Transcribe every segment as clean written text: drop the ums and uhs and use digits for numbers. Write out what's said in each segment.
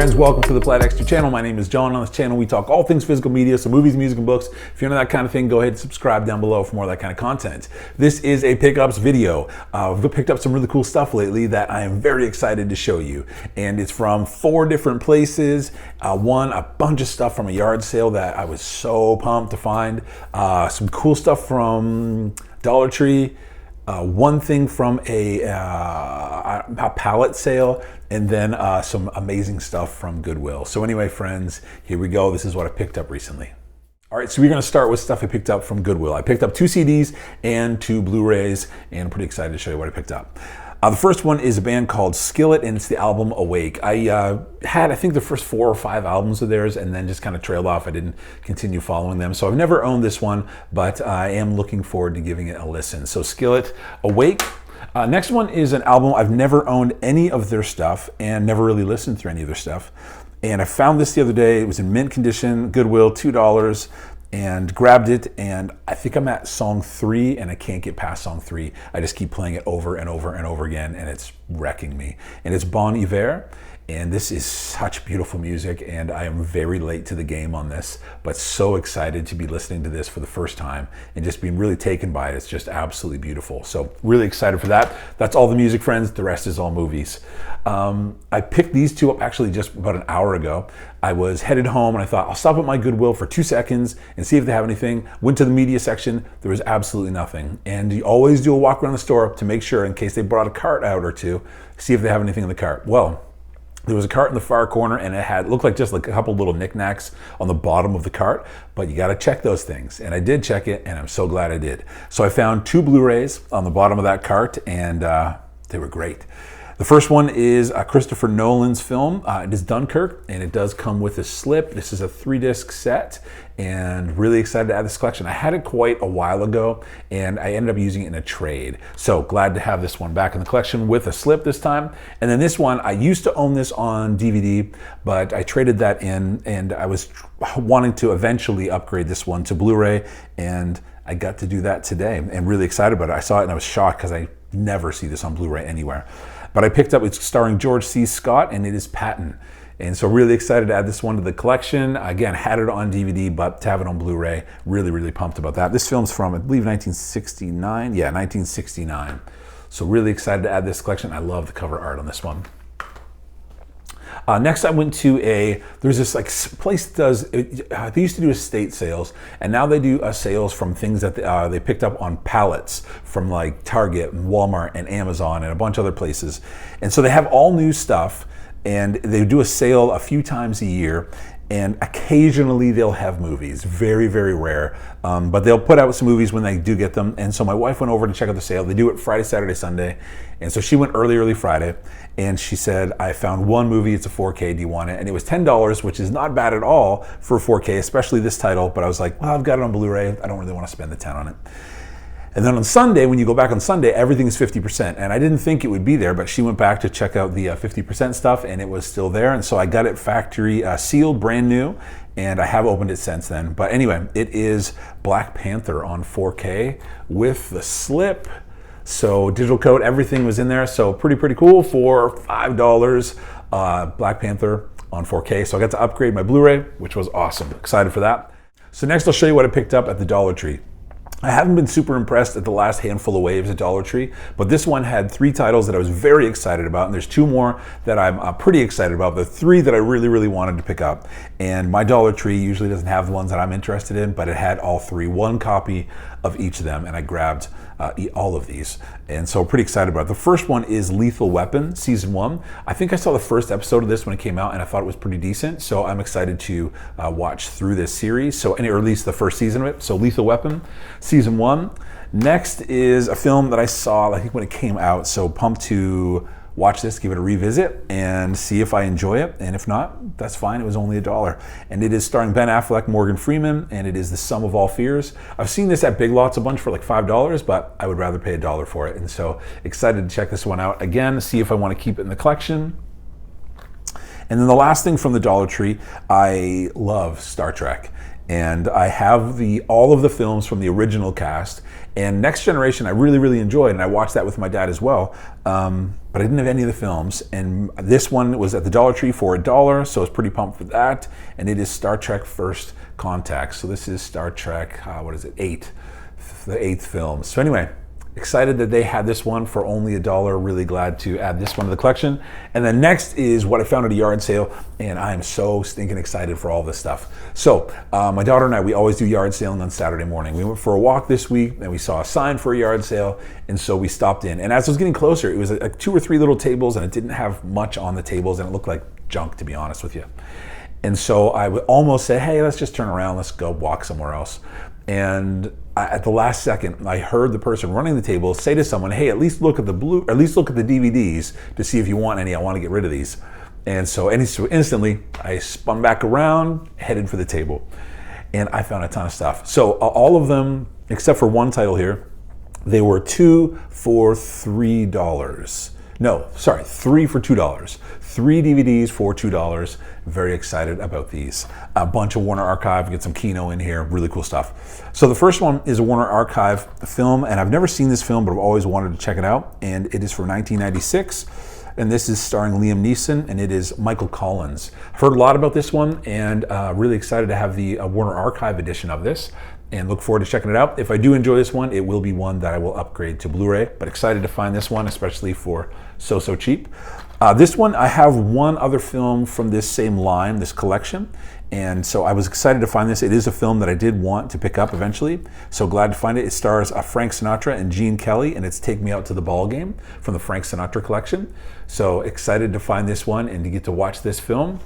friends, welcome to the Plaid Extra channel. My name is John. On this channel we talk all things physical media, so movies, music, and books. If you're into that kind of thing, go ahead and subscribe down below for more of that kind of content. This is a pickups video. We've picked up some really cool stuff lately that I am very excited to show you. And it's from 4 different places. One, a bunch of stuff from a yard sale that I was so pumped to find. Some cool stuff from Dollar Tree. One thing from a pallet sale, and then some amazing stuff from Goodwill. So anyway, friends, here we go. This is what I picked up recently. All right, so we're gonna start with stuff I picked up from Goodwill. I picked up 2 CDs and 2 Blu-rays, and I'm pretty excited to show you what I picked up. The first one is a band called Skillet, and it's the album Awake. I had, I think, the first 4 or 5 albums of theirs, and then just kind of trailed off. I didn't continue following them. So I've never owned this one, but I am looking forward to giving it a listen. So Skillet, Awake. Next one is an album. I've never owned any of their stuff and never really listened through any of their stuff. And I found this the other day. It was in mint condition, Goodwill, $2. And grabbed it, and I think I'm at song 3, and I can't get past song 3. I just keep playing it over and over and over again, and it's wrecking me. And it's Bon Iver, and this is such beautiful music, and I am very late to the game on this, but so excited to be listening to this for the first time and just being really taken by it. It's just absolutely beautiful. So really excited for that. That's all the music, friends. The rest is all movies. I picked these 2 up actually just about an hour ago. I was headed home and I thought I'll stop at my Goodwill for 2 seconds and see if they have anything. Went to the media section. There was absolutely nothing. And you always do a walk around the store to make sure, in case they brought a cart out or 2, see if they have anything in the cart. Well, there was a cart in the far corner, and it looked like just like a couple little knickknacks on the bottom of the cart, but you got to check those things. And I did check it, and I'm so glad I did. So I found 2 Blu-rays on the bottom of that cart, and they were great. The first one is Christopher Nolan's film. It is Dunkirk, and it does come with a slip. This is a 3-disc set, and really excited to add this collection. I had it quite a while ago, and I ended up using it in a trade. So glad to have this one back in the collection with a slip this time. And then this one, I used to own this on DVD, but I traded that in, and I was wanting to eventually upgrade this one to Blu-ray, and I got to do that today. And really excited about it. I saw it and I was shocked because I never see this on Blu-ray anywhere. But I picked up, it's starring George C. Scott, and it is Patton. And so really excited to add this one to the collection. Again, had it on DVD, but to have it on Blu-ray, really, really pumped about that. This film's from, I believe, 1969. Yeah, 1969. So really excited to add this collection. I love the cover art on this one. Next, I went to there's this like place they used to do estate sales, and now they do sales from things that they picked up on pallets from like Target and Walmart and Amazon and a bunch of other places. And so they have all new stuff, and they do a sale a few times a year. And occasionally they'll have movies, very, very rare. But they'll put out some movies when they do get them. And so my wife went over to check out the sale. They do it Friday, Saturday, Sunday. And so she went early Friday. And she said, I found one movie, it's a 4K, do you want it? And it was $10, which is not bad at all for 4K, especially this title. But I was like, well, I've got it on Blu-ray. I don't really want to spend the 10 on it. And then on Sunday, when you go back on Sunday, everything's 50%. And I didn't think it would be there, but she went back to check out the 50% stuff, and it was still there. And so I got it factory sealed, brand new, and I have opened it since then. But anyway, it is Black Panther on 4K with the slip. So digital code, everything was in there. So pretty cool for $5, Black Panther on 4K. So I got to upgrade my Blu-ray, which was awesome. Excited for that. So next I'll show you what I picked up at the Dollar Tree. I haven't been super impressed at the last handful of waves at Dollar Tree, but this one had 3 titles that I was very excited about, and there's 2 more that I'm pretty excited about, the 3 that I really wanted to pick up. And my Dollar Tree usually doesn't have the ones that I'm interested in, but it had all 3, 1 copy of each of them, and I grabbed all of these. And so pretty excited about it. The first one is Lethal Weapon, Season 1. I think I saw the first episode of this when it came out, and I thought it was pretty decent, so I'm excited to watch through this series, or at least the first season of it. So Lethal Weapon, Season 1. Next is a film that I saw, I think, when it came out, so pumped to watch this, give it a revisit, and see if I enjoy it. And if not, that's fine. It was only $1. And it is starring Ben Affleck, Morgan Freeman, and it is The Sum of All Fears. I've seen this at Big Lots a bunch for like $5, but I would rather pay $1 for it. And so excited to check this one out again, see if I want to keep it in the collection. And then the last thing from the Dollar Tree, I love Star Trek. And I have all of the films from the original cast. And Next Generation I really, really enjoyed, and I watched that with my dad as well. But I didn't have any of the films. And this one was at the Dollar Tree for $1, so I was pretty pumped for that. And it is Star Trek First Contact. So this is Star Trek, 8, the 8th film. So anyway, excited that they had this one for only $1. Really glad to add this one to the collection. And then next is what I found at a yard sale, and I am so stinking excited for all this stuff. So my daughter and I, we always do yard sailing on Saturday morning. We went for a walk this week, and we saw a sign for a yard sale, and so we stopped in. And as I was getting closer, it was like 2 or 3 little tables, and it didn't have much on the tables, and it looked like junk, to be honest with you. And so I would almost say, hey, let's just turn around, let's go walk somewhere else. And at the last second, I heard the person running the table say to someone, hey, at least look at the DVDs to see if you want any. I want to get rid of these. And so instantly, I spun back around, headed for the table. And I found a ton of stuff. So all of them, except for one title here, they were 2 for $3. No, sorry, 3 for $2. 3 DVDs for $2. Very excited about these. A bunch of Warner Archive, get some Kino in here, really cool stuff. So the first one is a Warner Archive film, and I've never seen this film, but I've always wanted to check it out. And it is from 1996, and this is starring Liam Neeson, and it is Michael Collins. I've heard a lot about this one, and really excited to have the Warner Archive edition of this, and look forward to checking it out. If I do enjoy this one, it will be one that I will upgrade to Blu-ray, but excited to find this one, especially for so cheap. This one, I have one other film from this same line, this collection, and so I was excited to find this. It is a film that I did want to pick up eventually, so glad to find it. It stars Frank Sinatra and Gene Kelly, and it's Take Me Out to the Ball Game from the Frank Sinatra collection. So excited to find this one and to get to watch this film.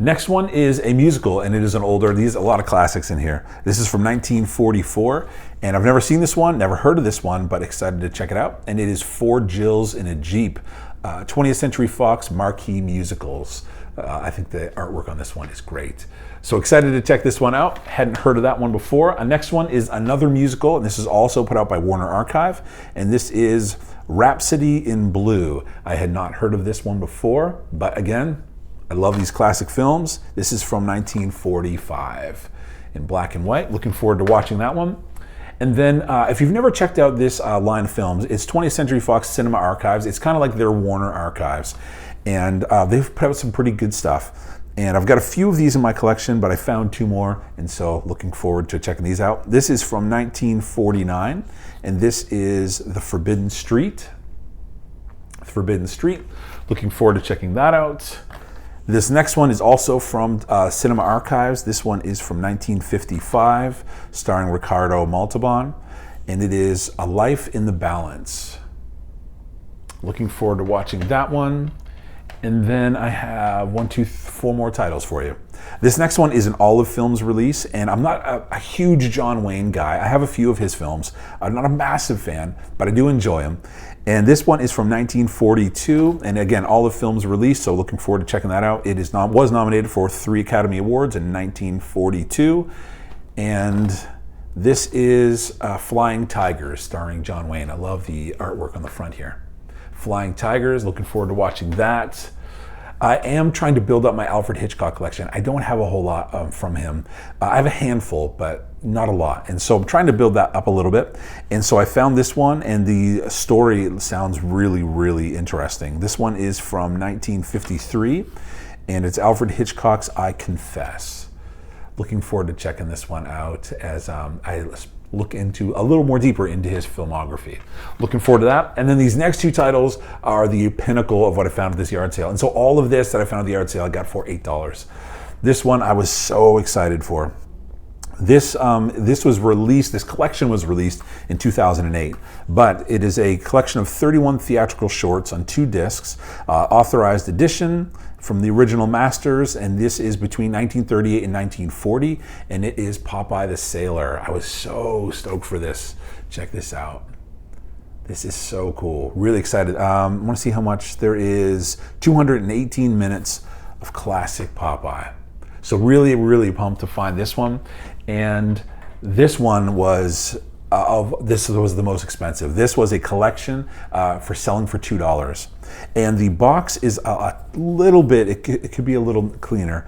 Next one is a musical, and it is an older, there's a lot of classics in here. This is from 1944, and I've never seen this one, never heard of this one, but excited to check it out. And it is 4 Jills in a Jeep, 20th Century Fox marquee musicals. I think the artwork on this one is great. So excited to check this one out. Hadn't heard of that one before. Next one is another musical, and this is also put out by Warner Archive, and this is Rhapsody in Blue. I had not heard of this one before, but again, I love these classic films. This is from 1945 in black and white. Looking forward to watching that one. And then if you've never checked out this line of films, it's 20th Century Fox Cinema Archives. It's kind of like their Warner Archives. And they've put out some pretty good stuff. And I've got a few of these in my collection, but I found 2 more. And so looking forward to checking these out. This is from 1949. And this is The Forbidden Street. Forbidden Street. Looking forward to checking that out. This next one is also from Cinema Archives. This one is from 1955, starring Ricardo Montalban, and it is A Life in the Balance. Looking forward to watching that one. And then I have 4 more titles for you. This next one is an Olive Films release, and I'm not a huge John Wayne guy. I have a few of his films. I'm not a massive fan, but I do enjoy them. And this one is from 1942, and again, Olive Films release, so looking forward to checking that out. It was nominated for 3 Academy Awards in 1942, and this is Flying Tigers, starring John Wayne. I love the artwork on the front here. Flying Tigers, looking forward to watching that. I am trying to build up my Alfred Hitchcock collection. I don't have a whole lot from him. I have a handful, but not a lot. And so I'm trying to build that up a little bit. And so I found this one, and the story sounds really, really interesting. This one is from 1953, and it's Alfred Hitchcock's I Confess. Looking forward to checking this one out as I look into a little more deeper into his filmography. Looking forward to that. And then these next 2 titles are the pinnacle of what I found at this yard sale. And so all of this that I found at the yard sale, I got for $8. This one I was so excited for. This was released, this collection was released in 2008, but it is a collection of 31 theatrical shorts on 2 discs, authorized edition from the original masters, and this is between 1938 and 1940, and it is Popeye the Sailor. I was so stoked for this. Check this out. This is so cool. Really excited. I want to see how much there is. 218 minutes of classic Popeye. So really, really pumped to find this one. And this one was this was the most expensive. This was a collection for selling for $2. And the box is a little bit, it could be a little cleaner.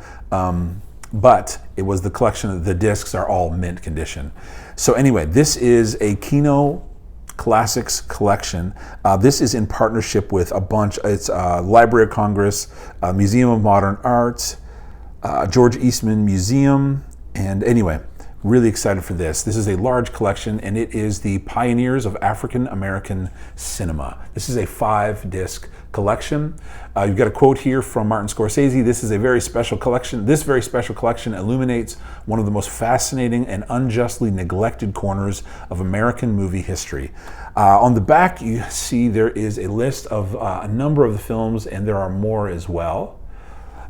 but it was the collection, the discs are all mint condition. So anyway, this is a Kino Classics collection. This is in partnership with a bunch, it's Library of Congress, Museum of Modern Art, George Eastman Museum, and anyway, really excited for this. This is a large collection, and it is the Pioneers of African American Cinema. This is a 5-disc collection. You've got a quote here from Martin Scorsese. This is a very special collection. This very special collection illuminates one of the most fascinating and unjustly neglected corners of American movie history. On the back, you see there is a list of a number of the films, and there are more as well.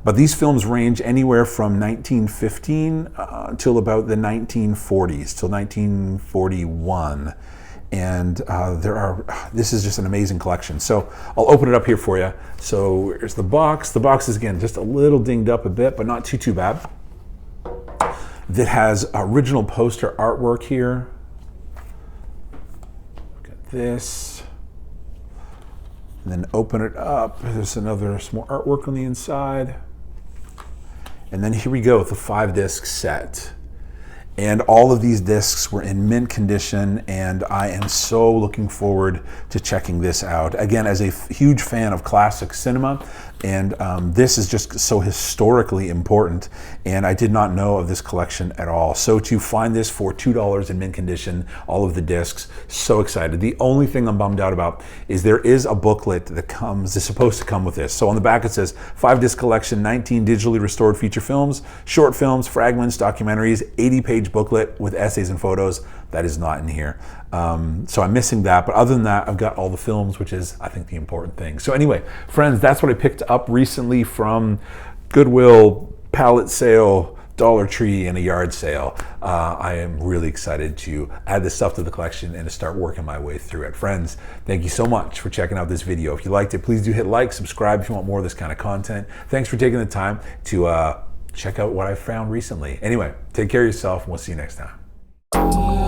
But these films range anywhere from 1915 till about the 1940s, till 1941. And this is just an amazing collection. So I'll open it up here for you. So here's the box. The box is, again, just a little dinged up a bit, but not too bad. That has original poster artwork here. Look at this. And then open it up. There's some more artwork on the inside. And then here we go with the 5-disc set. And all of these discs were in mint condition, and I am so looking forward to checking this out. Again, as a huge fan of classic cinema, and this is just so historically important, and I did not know of this collection at all. So to find this for $2 in mint condition, all of the discs, so excited. The only thing I'm bummed out about is there is a booklet that is supposed to come with this. So on the back it says 5-disc collection, 19 digitally restored feature films, short films, fragments, documentaries, 80-page booklet with essays and photos. That is not in here. So I'm missing that, but other than that, I've got all the films, which is, I think, the important thing. So anyway, friends, that's what I picked up recently from Goodwill, pallet sale, Dollar Tree, and a yard sale. I am really excited to add this stuff to the collection and to start working my way through it. Friends, thank you so much for checking out this video. If you liked it, please do hit like, subscribe if you want more of this kind of content. Thanks for taking the time to check out what I found recently. Anyway, take care of yourself, and we'll see you next time.